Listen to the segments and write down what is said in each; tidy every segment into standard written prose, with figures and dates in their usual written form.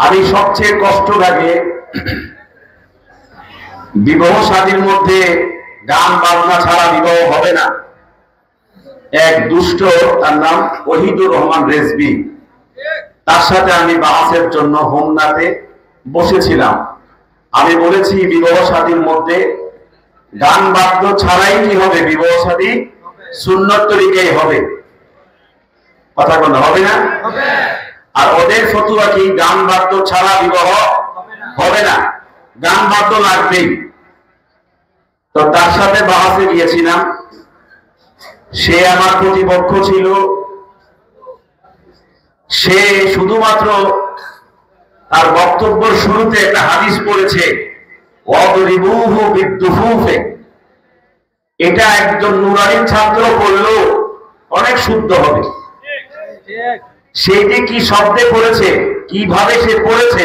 আমি সবচেয়ে কষ্ট লাগে বিবাহ শাদীর মধ্যে গান বাজনা ছাড়া বিবাহ হবে না। এক দুষ্ট, তার নাম ওহিদুর রহমান রেজবি, তার সাথে আমি বাহাসের জন্য হোমনাতে বসেছিলাম। আমি বলেছি বিবাহ শাদীর মধ্যে গান বাদ্য ছাড়াই কি হবে, বিবাহ শাদী সুন্নত তরিকায় হবে। কথা বলতে হবে না? আর ওদের ফতুয়া কি গান বাদ্য ছাড়া বিবাহ হবে না, গান বাদ্য লাগবেই। তো তার সাথে বাহাসে গিয়েছিলাম, সে আমার প্রতিপক্ষ ছিল। সে শুধুমাত্র তার বক্তব্যের শুরুতে একটা হাদিস পড়েছে, ওয়াদরিবুহু বিদ্দুফুফে। এটা একজন নুরানির ছাত্র পড়লেও অনেক শুদ্ধ হবে। সে যে কি শব্দে পড়েছে, কিভাবে সে পড়েছে,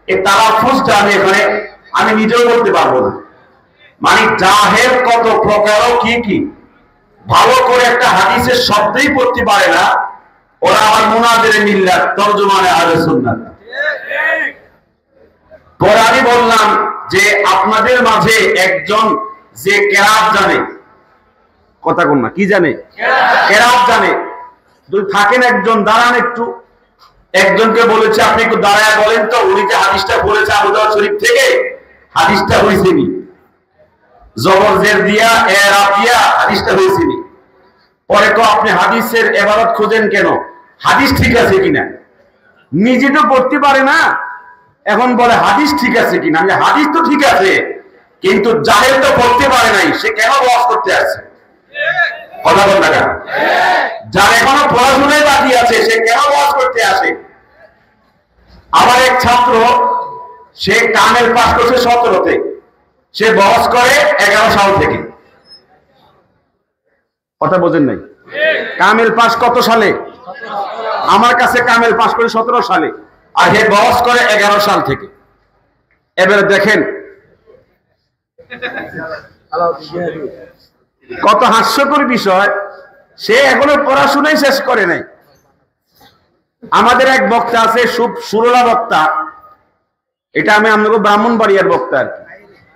এই তালাফুজটা আমি নিজেও বলতে পারবো না। মানে জাহের কত প্রকার, কি ভালো করে একটা হাদিসের শব্দই পড়তে পারে না, ওরা আমার মুনাজিরে মিল্লাত, তরজমানে আহলে সুন্নাত। পরে আমি বললাম যে আপনাদের মাঝে একজন যে কেরাত জানে, কথা কোন না, কি জানে, কেরাত জানে, যদি থাকেন একজন দাঁড়ান একটু। একজনকে বলেছে আপনি একটু দাঁড়ায় বলেন তো, উনি যে হাদিসটা বলেছে আবু দাউদ শরীফ থেকে, হাদিসটা হয়েছে নি জবর জের দিয়া এরাব দিয়া, হাদিসটা হয়েছে নি। পরে তো আপনি হাদিসের ইবারত খোঁজেন কেন, হাদিস ঠিক আছে কিনা? নিজে তো পড়তে পারে না, এখন বলে হাদিস ঠিক আছে কিনা। আমি হাদিস তো ঠিক আছে, কিন্তু জাহেল তো পড়তে পারে নাই, সে কেন ওয়াজ করতে আসছে? কথা বল না কেন? যার এখনো পড়াশোনায় বাকি আছে, সে কেন ওয়াজ করতে আসে? আমার এক ছাত্র, সে কামেল পাস করছে 17-তে, সে বহস করে 11 সাল থেকে। কথা বোঝেন নাই? কামেল পাস কত সালে? আমার কাছে কামেল পাস করে 17 সালে, আর হে বহস করে 11 সাল থেকে। এবারে দেখেন কত হাস্যকর বিষয়, সে এখনো পড়াশোনাই শেষ করে নাই। আমাদের এক বক্তা আছে, সুরলা বক্তা, এটা আমি আপনাকে ব্রাহ্মণবাড়িয়ার বক্তা আর কি।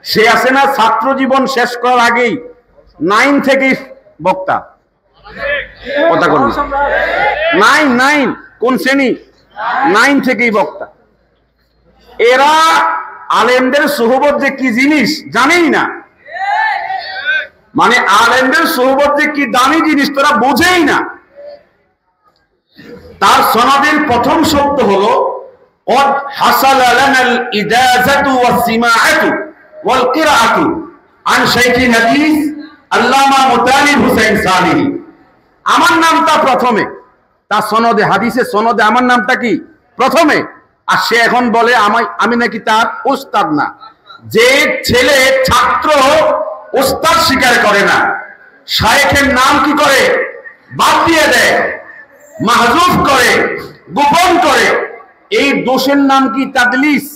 সে আছে না, ছাত্র জীবন শেষ করার আগেই 9 থেকেই বক্তা। কথা কোন 9 কোন শ্রেণী? 9 থেকেই বক্তা। এরা আলেমদের সোহবত যে কি জিনিস জানেই না, মানে আলেমদের সোহবত যে কি দামি জিনিস তোরা বোঝেই না। তার সনদের প্রথম শব্দ হলো قد حصل لنا الإجازة والسماعة والقراءة عن شيخ الحديث আল্লামা মুতালিব হোসেন সালেহী। আমার নামটা প্রথমে, তার সনদে, হাদিসের সনদে আমার নামটা কি প্রথমে। আর সে এখন বলে আমি নাকি তার উস্তাদ না। যে ছেলে ছাত্র উস্তাদ স্বীকার করে না, শায়েখের নাম কি করে বাদ দিয়ে দেয়, মাহজুফ করে, গোপন করে, এই দোষের নাম কি তাদলিস।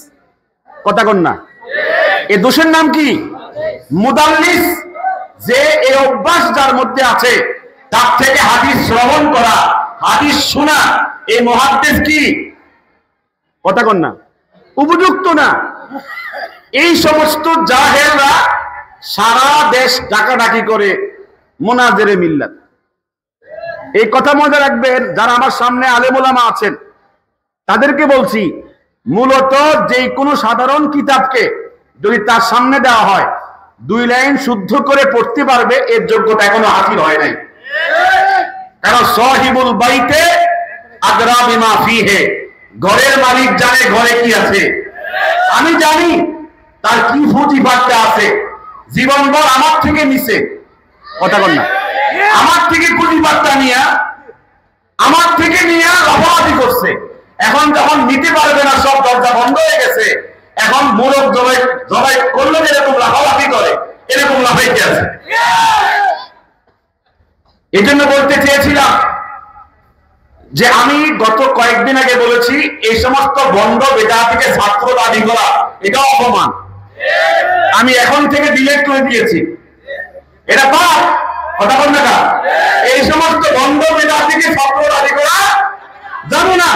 কথা কন না, এই দোষের নাম কি মুদাল্লিস। যে এই অভ্যাস যার মধ্যে আছে, তার থেকে হাদিস শ্রবণ করা, হাদিস শোনা, এই মুহাদ্দিস কি, কথা কন না, উপযুক্ত না। এই সমস্ত জাহেলরা সারা দেশ ডাকাডাকি করে মুনাজিরে মিল্লাত। এই কথা মনে রাখবেন, যারা আমার সামনে আলেম ওলামা আছেন তাদেরকে বলছি, মূলত যে কোনো সাধারণ কিতাবকে যদি তার সামনে দেওয়া হয়, 2 লাইন শুদ্ধ করে পড়তে পারবে, এর যোগ্যতা এখনো হাসিল হয় নাই। কারণ সাহিবুল বাইতে আদরা বিমা ফিহে, ঘরের মালিক জানে ঘরে কি আছে। আমি জানি তার কি ফুটিবার্তা আছে, জীবনভর আমার থেকে নিছে। কথা বল না, আমার থেকে ফুটিবার্তা নিয়ে, আমার থেকে নিয়ে লাফালাফি করছে। এখন যখন নিতে পারবে না, সব দরজা বন্ধ হয়ে গেছে, এখন মোরগ জবাই করলে যেরকম লাফালাফি করে, এরকম লাফাইতে আছে। এই জন্য বলতে চেয়েছিলাম যে আমি গত কয়েকদিন আগে বলেছি, এই সমস্ত বন্ধ বেদাতিকে ছাত্র দাবি করা এটা অপমান। আমি এখন থেকে ডিলেট করে দিয়েছি, এটা পাপ। কথা বল না, এই সমস্ত বন্ধ বেদাতিকে ছাত্র দাবি করা যাবে না।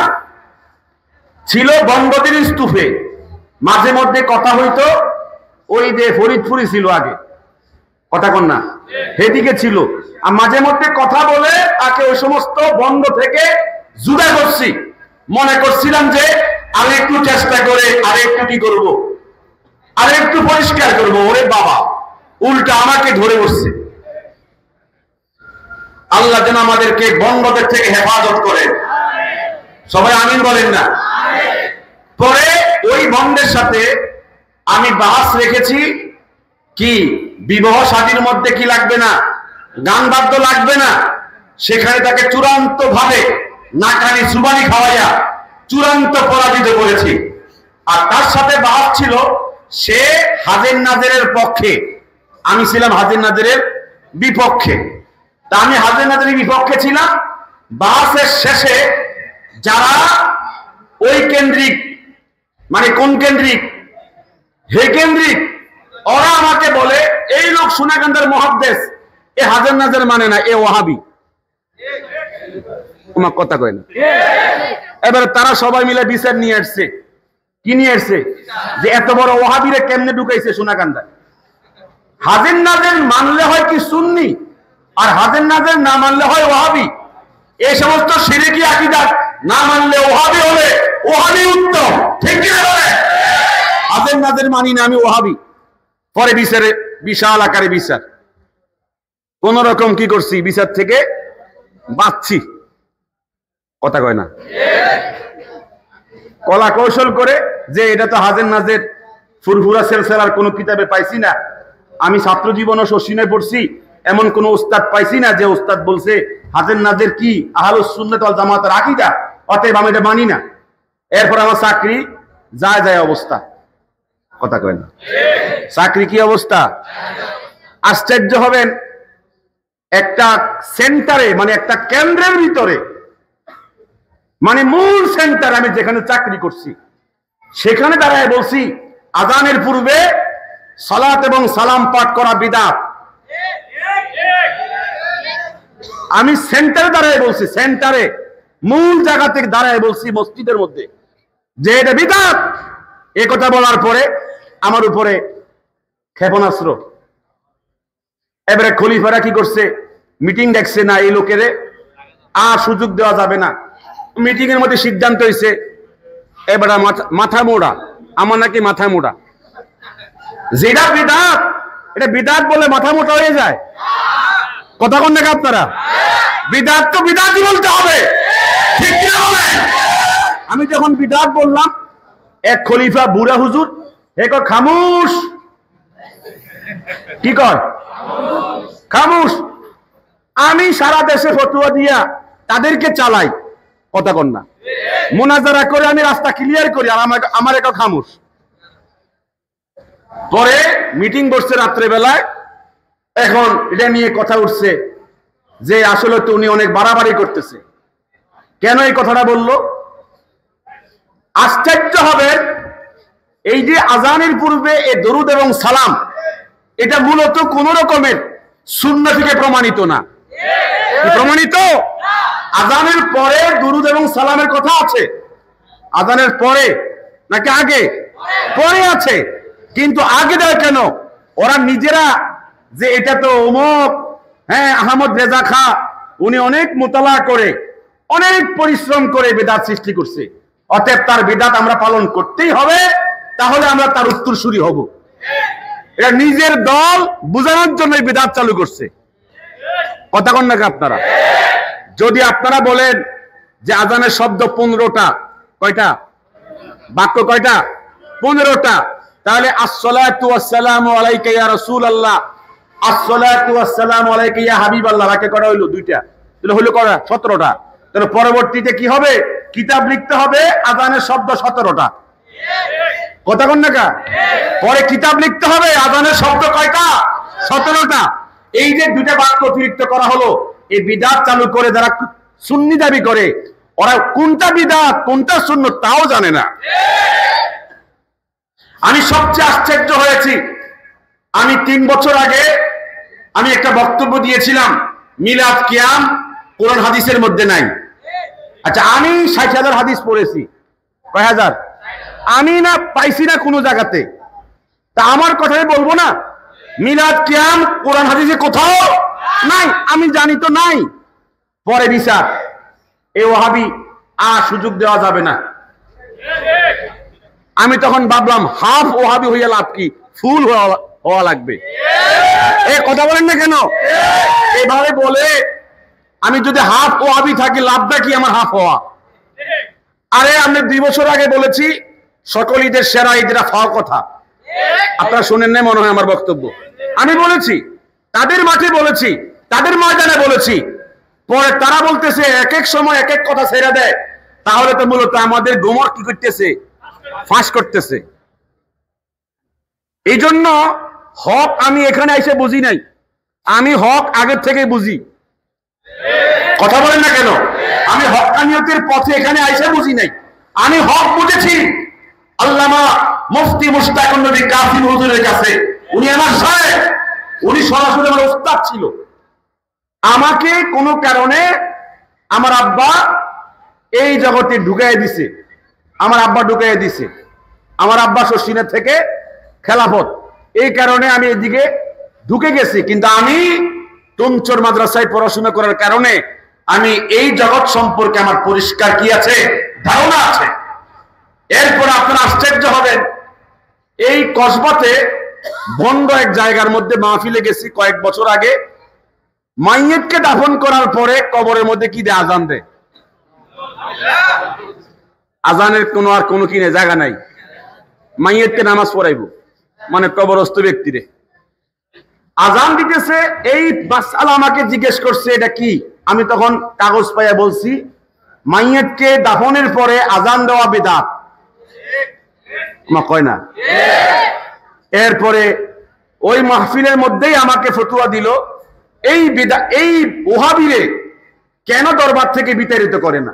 ছিল বঙ্গবীর স্তূপে, মাঝে মধ্যে কথা হইতো, ওই যে ফরিদপুরি ছিল আগে, কথা কন না, সেদিকে ছিল, আর মাঝে মধ্যে কথা বলে তাকে ওই সমস্ত বন্ধ থেকে জুদা করছি। মনে করছিলাম যে আর একটু চেষ্টা করে আর একটু কি করবো, আর একটু পরিষ্কার করবো। ওরে বাবা, উল্টা আমাকে ধরে বসছে। আল্লাহ যেন আমাদেরকে বন্ধদের থেকে হেফাজত করেন, সবাই আমিন বলেন না। পরে ওই বন্ধের সাথে আমি বাস রেখেছি কি, বিবাহ শাদীর মধ্যে কি লাগবে না, গান বাদ্য লাগবে না, সেখানে তাকে চূড়ান্ত ভাবে নাকানি সুবানি খাওয়াইয়া চূড়ান্ত পরাজিত করেছি। আর তার সাথে বাস ছিল, সে হাজের নাজেরের পক্ষে, আমি ছিলাম হাজের নাজেরের বিপক্ষে। তা আমি হাজের নাজেরের বিপক্ষে ছিলাম। বাসের শেষে যারা ওই কেন্দ্রিক, মানে কোন কেন্দ্রিক, হে কেন্দ্রিক, ওরা আমাকে বলে এই লোক সোনাকান্দার মুহাদ্দিস, এ হাজার নাজার মানে না, এ ওয়াহাবি। তোমার কথা কয় না। এবারে তারা সবাই মিলে বিচার নিয়ে আসছে। কি নিয়ে আসছে? যে এত বড় ওয়াহাবিরে কেমনে ঢুকাইছে সোনাকান্দায়। হাজের নাজের মানলে হয় কি সুন্নি, আর হাজের নাজের না মানলে হয় ওয়াহাবি। এই সমস্ত শিরকি আকীদা না মানলে ওয়াহাবি হলে ওয়াহাবি উত্তম, ঠিক কি না বলে? হাজের নাজের মানি না, আমি ওয়াহাবি। পরে বিচারে বিশাল আকারে বিচার, কোন রকম কি করছি, বিচার থেকে বাঁচছি, কথা কয় না। কলা কৌশল করে যে এটা তো হাজের নাজের ফুরফুরা সেলসেলার কোন কিতাবে পাইছি না, আমি ছাত্র জীবন ও শশীনে পড়ছি, এমন কোন উস্তাদ পাইছি না যে উস্তাদ বলছে হাজের নাজের কি আহলুস সুন্নাত ওয়াল জামাতের আকীদা, অতএব আমি এটা মানি না। এরপর আমার চাকরি যায় যায় অবস্থা, কথা কয় না। চাকরি কি অবস্থা? আশ্চর্য হবেন, একটা সেন্টারে, মানে একটা কেন্দ্রের ভিতরে, মানে মূল সেন্টার, আমি যেখানে চাকরি করছি সেখানে দাঁড়ায় বলছি আযানের পূর্বে সালাত এবং সালাম পাঠ করা বিদআত। আমি সেন্টারে দাঁড়ায় বলছি, সেন্টারে মূল জায়গা থেকে দাঁড়ায় বলছি মসজিদের মধ্যে যে এটা বিদআত। এই কথা বলার পরে আমার উপরে ক্ষেপণাস্ত্র। এবারে খলিফারা কি করছে, মিটিং ডাকছে, না এই লোকের আর সুযোগ দেওয়া যাবে না। মিটিং এর মধ্যে সিদ্ধান্ত হয়েছে এবারে মাথা মোড়া, আমার নাকি মাথা মোড়া। যেটা বিদআত, এটা বিদআত বলে মাথা মোটা হয়ে যায়, কথা কোন নাকি আপনারা? বিদআত তো বিদআতই বলতে হবে, ঠিক কি না বলেন? আমি যখন বিদআত বললাম, এক খলিফা বুড়া হুজুর এক খামুশ, কি কর খামুশ। আমি সারা দেশে ফতোয়া দিয়া তাদেরকে চালাই, কথা কন না, মুনাজারা করে আমি রাস্তা ক্লিয়ার করি, আর আমার এক খামুশ। পরে মিটিং বসছে রাত্রে বেলায়, এখন এটা নিয়ে কথা উঠছে যে আসলে তো উনি অনেক বাড়াবাড়ি করতেছে। কেন এই কথাটা বললো? আশ্চর্য হবে, এই যে আযানের পূর্বে এই দরুদ এবং সালাম, এটা মূলত কোন রকমের সুন্নাহ থেকে প্রমাণিত না। প্রমাণিত? আযানের পরে দরুদ এবং সালামের কথা আছে। আযানের পরে নাকি আগে? পরে আছে। কিন্তু আগে দেয় কেন? ওরা নিজেরা যে এটা তো অমুক, হ্যাঁ আহমদ রেজা খা, উনি অনেক মোতালা করে, অনেক পরিশ্রম করে বিদআত সৃষ্টি করছে, অতএব তার বিদআত আমরা পালন করতেই হবে, তাহলে আমরা তার উত্তরসূরি হব। এটা নিজের দল বুঝানোর জন্য বিদআত চালু করছে, কথা কন নাকি আপনারা? যদি আপনারা বলেন যে আযানের শব্দ 15টা, কয়টা বাক্য, কয়টা? 15টা। তাহলে আসসালাতু ওয়াসসালামু আলাইকা ইয়া রাসূলুল্লাহ, আসসালাতু ওয়াসসালামু আলাইকা ইয়া হাবিবাল্লাহ, বাক্য কয়টা হইলো? 2টা। তাহলে হলো কয়টা? 17টা। তাহলে পরবর্তীতে কি হবে? কিতাব লিখতে হবে আযানের শব্দ 17টা, কথা কন না কা? পরে কিতাব লিখতে হবে আযানের শব্দ কয়টা? 17টা। এই যে 2টা বাক্য অতিরিক্ত করা হলো, এই বিদআত চালু করে যারা সুন্নি দাবি করে, ওরা কোনটা বিদআত কোনটা সুন্নাত তাও জানে না। আমি সবচেয়ে আশ্চর্য হয়েছি, আমি 3 বছর আগে আমি একটা বক্তব্য দিয়েছিলাম, মিলাদ কিয়াম কোরআন হাদিসের মধ্যে নাই। আচ্ছা, আমি 60,000 হাদিস পড়েছি, কয় হাজার? আমি না পাইছি না কোনো জায়গাতে, তা আমার কথাই বলবো না? মিলাদ কিয়াম কোরআন হাদিসে কোথাও নাই, আমি জানি তো নাই। পরে বিচার, এ ওয়াহাবি সুযোগ দেওয়া যাবে না। আমি তখন ভাবলাম হাফ ওয়াহাবি হইয়া লাভ কি, ফুল হওয়া লাগবে। এ কথা বলেন না কেন? এভাবে বলে আমি যদি হাফ ওয়াহাবি থাকি লাভটা কি আমার হাফ হওয়া? আরে আমি 2 বছর আগে বলেছি সকল ঈদের সেরা ঈদরা খাওয়ার কথা, আপনারা শুনেন না মনে হয় আমার বক্তব্য। আমি বলেছি, তাদের মাঠে বলেছি, তাদের ময়দানে বলেছি। পরে তারা বলতেছে এক এক সময় এক এক কথা ছেড়ে দেয়, তাহলে তো মূলত আমাদের গোমর কি করতেছে, ফাঁস করতেছে। এই জন্য হক আমি এখানে এসে বুঝি নাই, আমি হক আগের থেকে বুঝি। কথা বলেন না কেন? আমি হক্কানিয়তের পথে এখানে এসে বুঝি নাই, আমি হক বুঝেছি আল্লামা মুফতি মুশতাকুর নবী কাসিম হুজুরের কাছে। উনি আমার সাহেব, উনি সরাসরি আমার ওস্তাদ ছিল। আমাকে কোনো কারণে আমার আব্বা এই জগতে ঢুকাই দিছে, আমার আব্বা ঢুকাই দিছে। আমার আব্বা শশিনের থেকে খেলাফত, এই কারণে আমি এদিকে ঢুকে গেছি। কিন্তু আমি তুমচর মাদ্রাসায় পড়াশোনা করার কারণে আমি এই জগৎ সম্পর্কে আমার পরিষ্কার কি আছে, ধারণা আছে। এরপর আপনারা আশ্চর্য হবেন, এই কসবাতে বন্ধ এক জায়গার মধ্যে মাহফিলে গেছি কয়েক বছর আগে। মাইয়েতকে দাফন করার পরে কবরের মধ্যে কি দেয়, আজান দেয়। আজানের কোনো আর কোনো কি জায়গা নাই, মাইয়েতকে নামাজ পড়াইব মানে কবরস্থ ব্যক্তিরে আজান দিতেছে। এই মাসআলা আমাকে জিজ্ঞেস করছে এটা কি, আমি তখন কাগজ পাইয়া বলছি মাইয়েতকে দাফনের পরে আজান দেওয়া বিদআত। কয় না? এরপরে ওই মাহফিলের মধ্যেই আমাকে ফতোয়া দিল, এই ওহাবিরে কেন দরবার থেকে বিতাড়িত করে না?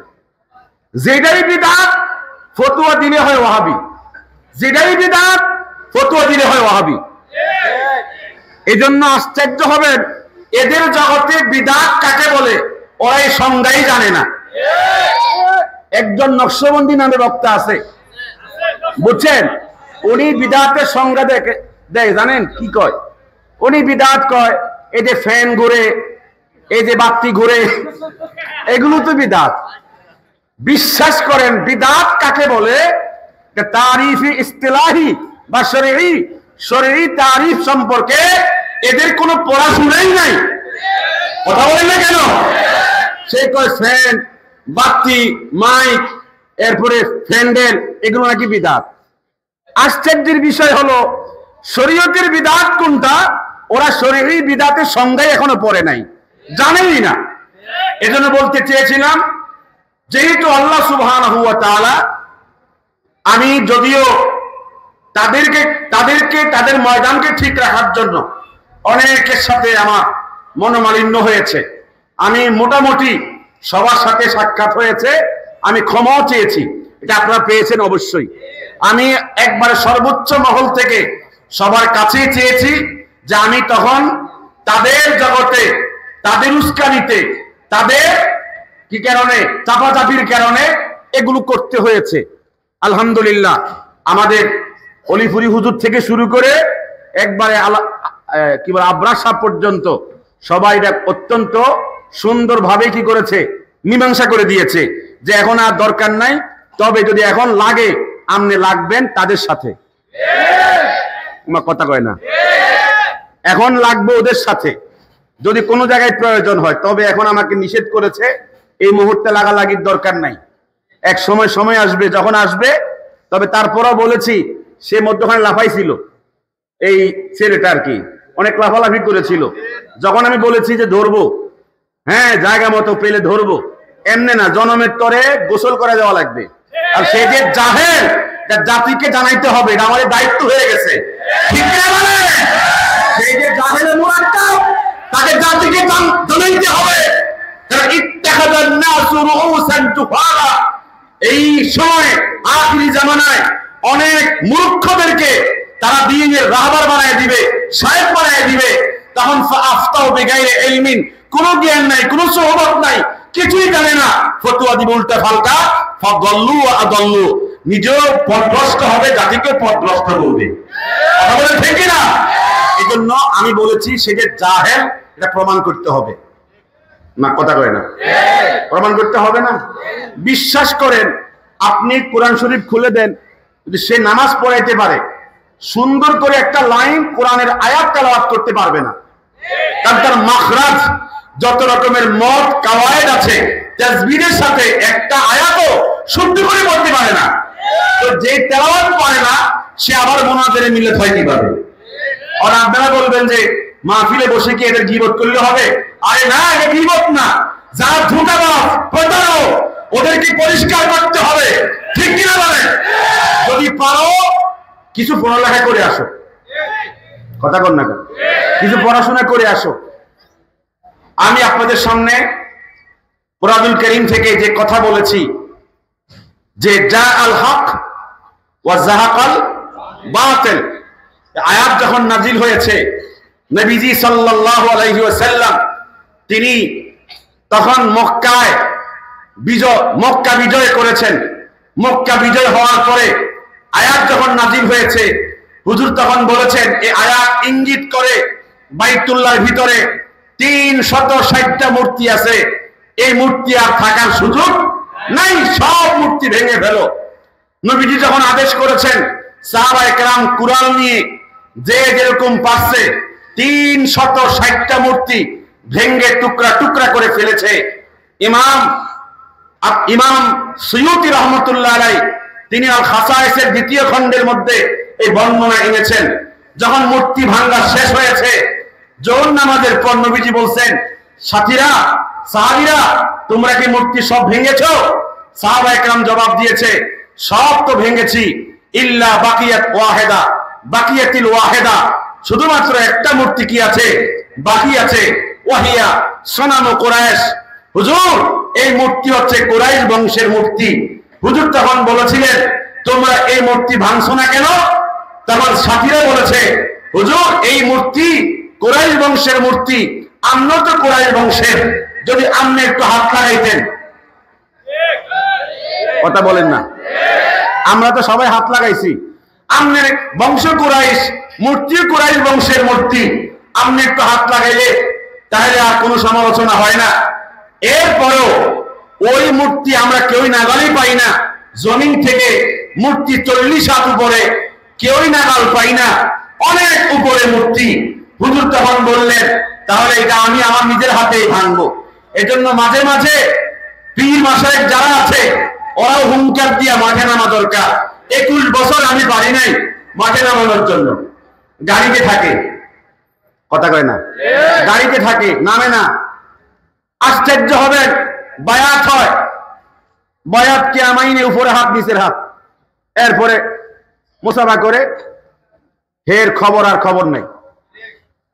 যেটাই বিদআত ফতোয়া দিলে হয় ওয়াহাবি, যেটাই বিদআত ফতোয়া দিলে হয় ওয়াহাবি। এই জন্য আশ্চর্য হবেন, এদের জগতে বিদআত কাকে বলে ওরা এই সংজ্ঞাই জানে না। একজন নকশবন্দি নামে বক্তা আছে, বুঝছেন? উনি বিদআতের সংজ্ঞা দেয়, জানেন কি কয়? উনি বিদআত কয় এই যে ফ্যান ঘুরে, এই যে বাতি ঘুরে, এগুলো তো বিদআত। বিশ্বাস করেন বিদআত কাকে বলে, তারিফি ইস্তিলাহি বা শরঈ তারিফ সম্পর্কে এদের কোনো পড়াশোনাই নাই। কথা বলেন না কেন? সে কয় ফ্যান, বাতি, মাইক, এরপরে ফ্যান্ডেল, এগুলো নাকি বিদআত। আশ্চর্যের বিষয় হলো শরীয়তের বিদআত কোনটা, ওরা শরঈ বিদআতের সংজ্ঞাই এখনো পড়ে নাই, জানেই না। এজন্য বলতে চেয়েছিলাম, যেহেতু আল্লাহ সুবহানাহু ওয়া তাআলা, আমি যদিও তাদের ময়দানকে ঠিক রাখার জন্য অনেকের সাথে আমার মনোমালিন্য হয়েছে, আমি মোটামুটি সবার সাথে সাক্ষাৎ হয়েছে, আমি ক্ষমাও চেয়েছি, এটা আপনারা পেয়েছেন অবশ্যই। আমি একবারে সর্বোচ্চ মহল থেকে সবার কাছেই চেয়েছি যে আমি তখন তাদের জগতে, তাদের উস্কানিতে, তাদের কি কারণে, চাপাচাপির কারণে এগুলো করতে হয়েছে। আলহামদুলিল্লাহ আমাদের অলিপুরি হুজুর থেকে শুরু করে একবারে কি বলে আবরার সাহেব পর্যন্ত সবাই এটা অত্যন্ত সুন্দরভাবে কি করেছে, মীমাংসা করে দিয়েছে যে এখন আর দরকার নাই, তবে যদি এখন লাগে আপনি লাগবেন তাদের সাথে। কথা কয় না? এখন লাগবে ওদের সাথে, যদি কোনো জায়গায় প্রয়োজন হয়। তবে এখন আমাকে নিষেধ করেছে, এই মুহূর্তে লাগালাগির দরকার নাই, এক সময় আসবে, যখন আসবে। তবে তারপরও বলেছি, সে মধ্যখানে লাফাইছিল, এই ছেলেটা আর কি অনেক লাফালাফি করেছিল। যখন আমি বলেছি যে ধরবো, হ্যাঁ জায়গা মতো পেলে ধরবো, এমনি না, জনমের তরে গোসল করে দেওয়া লাগবে। আর সে যে জাহেল, জাতিকে জানাইতে হবে, এটা আমাদের দায়িত্ব হয়ে গেছে, ঠিক না? মানে সেই যে জাহেলের মুরাক্কাব, তাকে জাতিকে জানাইতে হবে। এই সময় আখিরি জামানায় অনেক মূর্খদেরকে তারা দ্বীনের রাহবার বানায় দিবে, শায়েখ বানায় দিবে। তখন আফতাউ বিগাইরি ইলমিন, কোনো জ্ঞান নাই, কোনো সোহবত নাই, কিছুই জানে না, ফতোয়া দিবে উল্টা পাল্টা। ফাদাল্লু ওয়া আদাল্লু, নিজেও পথভ্রষ্ট হবে, জাতিকেও পথভ্রষ্ট করবে। কথা বলে ঠিক না? এই জন্য আমি বলেছি সেটা জাহেল, এটা প্রমাণ করতে হবে না। কথা কয় না? প্রমাণ করতে হবে না। বিশ্বাস করেন, আপনি কোরআন শরীফ খুলে দেন, যদি সে নামাজ পড়াইতে পারে, সুন্দর করে একটা লাইন কোরআনের আয়াত তেলাওয়াত করতে পারবে না। কারণ তার মাখরাজ, যত রকমের মত কাওয়ায়েদ আছে, তাসবিহের সাথে একটা আয়াতও শুদ্ধ করে পড়তে পারে না। তো যে তেলাওয়াত পারে না, সে আবার মোনাজাতে মিলাদ হয় কিভাবে? আর আপনারা বলবেন যে মাহফিলে বসে কি এদের গীবত করলে হবে? আরে না, এটা গীবত না। যারা ধোঁকাবাজ, প্রতারক, ওদেরকে পরিষ্কার করতে হবে। ঠিক কিনা বলেন? যদি পারো কিছু পড়ালেখা করে আসো। কথা কর না কেন? কিছু পড়াশোনা করে আসো। আমি আপনাদের সামনে কুরআনুল কারীম থেকে যে কথা বলেছি যে জা আল হক ওয়া যাহাকাল বাতিল, আয়াত যখন নাজিল হয়েছে, নবীজি সাল্লাল্লাহু আলাইহি ওয়াসাল্লাম তিনি তখন মক্কা বিজয় করেছেন। মক্কা বিজয় হওয়ার পরে আয়াত যখন নাজিল হয়েছে, হুজুর তখন বলেছেন এই আয়াত ইঙ্গিত করে বাইতুল্লাহর ভিতরে ৩৬০টা মূর্তি আছে, এই মূর্তি আর থাকার সুযোগ নাই, সব মূর্তি ভেঙে ফেলো। নবীজি যখন আদেশ করেছেন, সাহাবায়ে কেরাম কুরআন নিয়ে যে যেরকম পারছে ৩৬০টা মূর্তি ভেঙে টুকরা টুকরা করে ফেলেছে। ইমাম সুয়ুতি রহমতুল্লাহ আলাইহি তিনি আল খাসায়েসের ২য় খণ্ডের মধ্যে এই বর্ণনা এনেছেন। যখন মূর্তি ভাঙা শেষ হয়েছে, জোহর নামাজের পর নবীজি বলছেন, সাথীরা, সাহাবীরা, তোমরা কি মূর্তি সব ভেঙেছো? সাহাবায়ে কেরাম জবাব দিয়েছে, সব তো ভেঙেছি, ইল্লা বাকিয়াতিল ওয়াহিদা, শুধুমাত্র একটা মূর্তি কি আছে, বাকি আছে, ওয়াহিয়া সনামু কুরাইশ। হুজুর, এই মূর্তি হচ্ছে কুরাইশ বংশের মূর্তি। হুজুর তখন বলেছিলেন, তোমরা এই মূর্তি ভাঙছো না কেন? তখন সাথীরা বলেছে, হুজুর, এই মূর্তি কুরাইশ বংশের মূর্তি, আমরা তো কুরাইশ বংশের, যদি আপনি একটু হাত লাগাইতেন। কথা বলেন না? আমরা তো সবাই হাত লাগাইছি। আপনার বংশ কুরাইশ, মূর্তি কুরাইশ বংশের মূর্তি, আপনি একটু হাত লাগাইলে তাহলে আর কোনো সমালোচনা হয় না। এরপরও ওই মূর্তি আমরা কেউই নাগালই পাই না, জমিন থেকে মূর্তি ৪০ হাত উপরে, কেউই নাগাল পাই না, অনেক উপরে মূর্তি। হুজুর তখন বললেন, তাহলে এটা আমি আমার নিজের হাতেই ভাঙবো। এজন্য মাঝে মাঝে পীর মাশায়েখ যারা আছে, ওরাও হুঙ্কার দিয়া মাঠে নামা দরকার। ২১ বছর আমি পারি নাই মাঠে নামানোর জন্য, গাড়িতে থাকে। কথা কয় না? গাড়িতে থাকে, নামে না। আশ্চর্য হবেন, বায়াত হয়, বায়াত কে আমাইনে উপরে হাত নিচের হাত, এরপরে মুসাফা করে, হের খবর আর খবর নাই।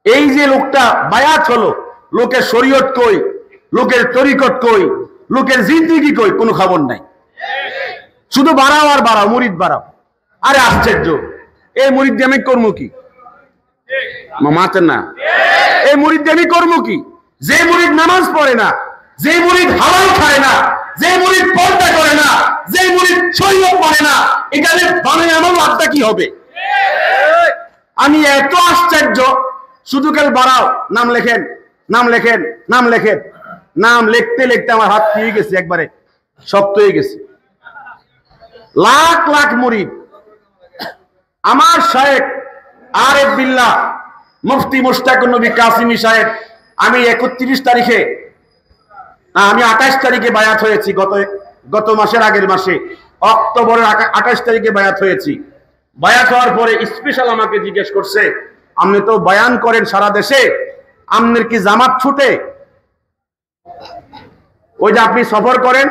এই যে লোকটা বায়াত হলো, লোকের শরীয়ত কই, লোকের তরিকত কই, লোকের জিন্দেগি কই, কোনো খবর নাই। শুধু বাড়াও আর বাড়াও, মুরিদ বাড়াও। আরে আশ্চর্য, এই মুরিদ দিয়ে আমি করবো কি? মাতেন না, এই মুরিদ দিয়ে আমি করবো কি? যে মুরিদ নামাজ পড়ে না, যে মুরিদ হালাল খায় না, যে মুরিদ পর্দা করে না, যে মুরিদ শরীয়ত মানে না, এখানে বানায় আমার লাভটা কি হবে? আমি এত আশ্চর্য, শুধু কাল বাড়াও, নাম লেখেন, নাম লেখেন, নাম লেখেন, নাম লিখতে লিখতে আমার হাত হয়ে গেছে, একবারে শক্ত হয়ে গেছে। লাখ লাখ মুরিদ। আমার শায়েখ আরেফ বিল্লাহ মুফতি মুশতাকুর নবী কাসিমি সাহেব, আমি ৩১ তারিখে, আমি ২৮ তারিখে বায়াত হয়েছি, গত মাসের আগের মাসে অক্টোবরের ২৮ তারিখে বায়াত হয়েছি। বায়াত হওয়ার পরে স্পেশাল আমাকে জিজ্ঞেস করছে, আপনি তো বয়ান করেন সারা দেশে, আপনার কি জামাত ছুটে? ওই যে আপনি সফর করেন,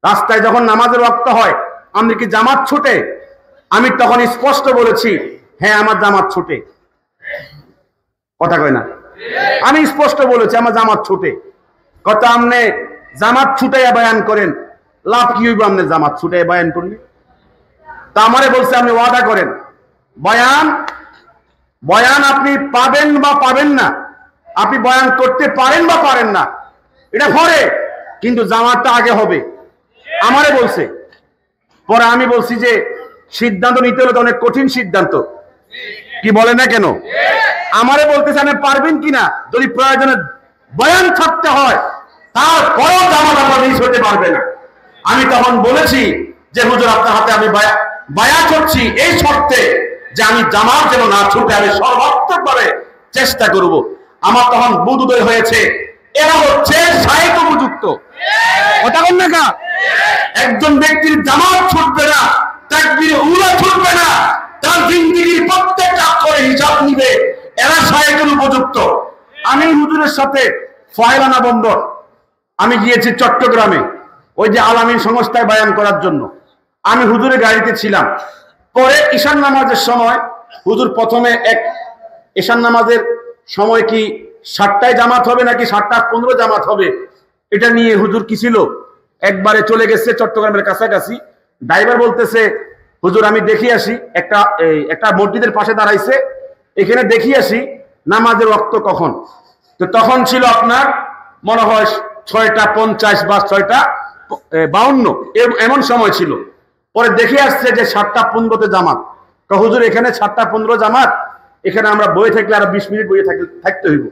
রাস্তায় যখন নামাজের ওয়াক্ত হয়, আপনি কি জামাত ছুটে? আমি তখন স্পষ্ট বলেছি, হ্যাঁ আমার জামাত ছুটে। কথা কয় না? আমি স্পষ্ট বলেছি আমার জামাত ছুটে। কথা, আপনি জামাত ছুটাইয়া বয়ান করেন, লাভ কি হইব? আপনি জামাত ছুটাইয়া বয়ান করলে? তা আমারে বলছে, আপনি ওয়াদা করেন, বয়ান আপনি পাবেন বা পাবেন না, আপনি বয়ান করতে পারেন বা পারেন না, এটা পরে, কিন্তু জামাতটা আগে হবে। আমারে বলছে, পরে আমি বলছি যে সিদ্ধান্ত নিতে হলে তো অনেক কঠিন সিদ্ধান্ত, কি বলে না কেন? আমারে বলতেছে আপনি পারবেন কিনা, যদি প্রয়োজনে বয়ান থাকতে হয় তারপরেও জামাত আপনার মিস হতে পারবে না। আমি তখন বলেছি যে হুজুর আপনার হাতে আমি বায়াত করছি এই শর্তে যে আমি জামাত যেন না ছুটে আমি সর্বাত্মকভাবে চেষ্টা করব। আমার তখন বুধ উদয় হয়েছে, এরা হচ্ছে শায়েক উপযুক্ত কথা বল না। একজন ব্যক্তির জামাত ছুটবে না, তাকবীর উলা ছুটবে না, তার জিন্দেগির প্রত্যেকটা অক্ষরে হিসাব নিবে, এরা শায়েকের উপযুক্ত। আমি হুজুরের সাথে ফয়লানা বন্দর আমি গিয়েছি চট্টগ্রামে, ওই যে আলামিন সংস্থায় বয়ান করার জন্য। আমি হুজুরের গাড়িতে ছিলাম। পরে ঈশান নামাজের সময় হুজুর প্রথমে ঈশান নামাজের সময় কি 7টায় জামাত হবে নাকি 7:15 জামাত হবে, এটা নিয়ে হুজুর কি ছিল, একবারে চলে গেছে চট্টগ্রামের কাছাকাছি। ড্রাইভার বলতেছে হুজুর আমি দেখি আসি, একটা মসজিদের পাশে দাঁড়াইছে, এখানে দেখি আসি নামাজের ওয়াক্ত কখন। তো তখন ছিল আপনার মনে হয় 6:50 বা 6:52 এমন সময় ছিল। পরে দেখে আসছে যে 7:15 জামাত। তো হুজুর এখানে 7:15 জামাত, এখানে আমরা বয়ে থাকলে আরো 20 মিনিট বয়ে থাকতে হইব,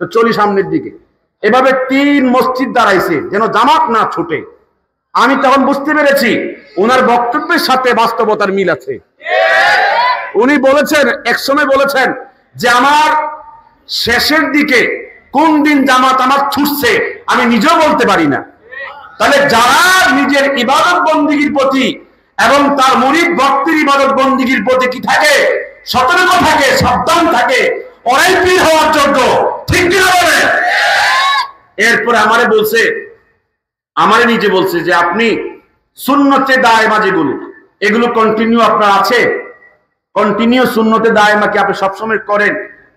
তো চলি সামনের দিকে। এভাবে 3 মসজিদ দাঁড়াইছে যেন জামাত না ছুটে। আমি তখন বুঝতে পেরেছি ওনার বক্তব্যের সাথে বাস্তবতার মিল আছে। উনি বলেছেন, একসময় বলেছেন যে আমার শেষের দিকে কোন দিন জামাত আমার ছুটছে আমি নিজেও বলতে পারি না। তাহলে যারা নিজের ইবাদত বন্দিগির প্রতি এবং তার মুরিদ ভক্তের ইবাদত বন্দিগির প্রতি কি থাকে, সতর্ক থাকে, সাবধান থাকে, ওরাই পীর হওয়ার যোগ্য, ঠিক কিনা বলেন? এরপরে আমারে নিজে বলছে যে আপনি সুন্নতে দায়মা যেগুলো এগুলো কন্টিনিউ আপনার আছে, কন্টিনিউ সুন্নতে দায়মা কি আপনি সবসময় করেন?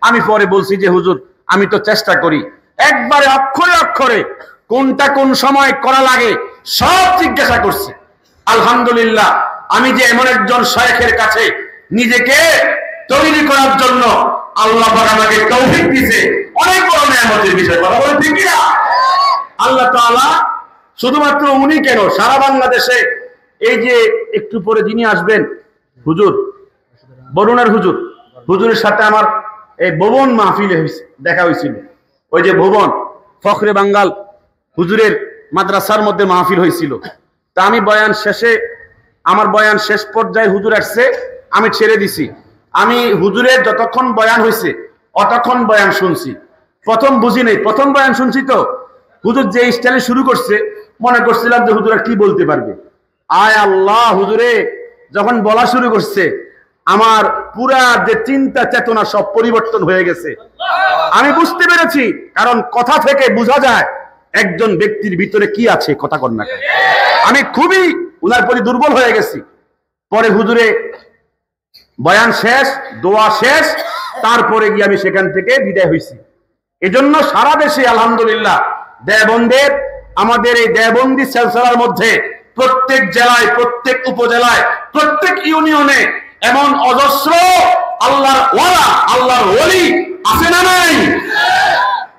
আমি পরে বলছি যে হুজুর আমি তো চেষ্টা করি, একবারে অক্ষরে অক্ষরে কোনটা কোন সময় করা লাগে সব জিজ্ঞাসা করছে। আলহামদুলিল্লাহ আমি যে এমন একজন শায়েখের কাছে নিজেকে তৈরি করার জন্য আল্লাহ পাক আমাকে তৌফিক দিয়েছে, অনেক বড় নিয়ামতের বিষয়। কথা বলেন ঠিক না? আল্লাহ তাআলা শুধুমাত্র উনি কেন, সারা বাংলাদেশে এই যে একটু পরে যিনি আসবেন হুজুর বরুণার হুজুরের সাথে আমার এই ভুবন মাহফিলে দেখা হয়েছিল। ওই যে ভুবন ফখরে বাঙ্গাল হুজুরের মাদ্রাসার মধ্যে মাহফিল হয়েছিল। তা আমি আমার বয়ান শেষ পর্যায়ে হুজুর আসছে, আমি ছেড়ে দিছি। আমি হুজুরের যতক্ষণ বয়ান হয়েছে অতক্ষণ বয়ান শুনছি। প্রথম বুঝি নেই, প্রথম বয়ান শুনছি তো হুজুর যে স্টাইলে শুরু করছে মনে করছিলাম যে হুজুর আর কি বলতে পারবে। আয় আল্লাহ, হুজুরে যখন বলা শুরু করছে আমার পুরা যে চিন্তা চেতনা সব পরিবর্তন হয়ে গেছে। আমি বুঝতে পেরেছি, কারণ কথা থেকে বোঝা যায় একজন ব্যক্তির ভিতরে কি আছে, কথা কর না। আমি খুবই উনার প্রতি দুর্বল হয়ে গেছি। পরে হুজুরে বয়ান শেষ, দোয়া শেষ, তারপরে গিয়ে আমি সেখান থেকে বিদায় হয়েছি। এজন্য সারা দেশে আলহামদুলিল্লাহ দেওবন্দের আমাদের এই দেওবন্দি সিলসিলার মধ্যে প্রত্যেক জেলায়, প্রত্যেক উপজেলায়, প্রত্যেক ইউনিয়নে এমন অজস্র আল্লাহর ওয়ালা, আল্লাহর ওলি আছে না নাই?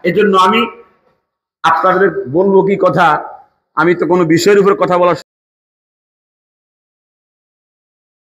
এজন্য আমি আপনাদের বলবো কি কথা, আমি তো কোনো বিষয়ের উপর কথা বলা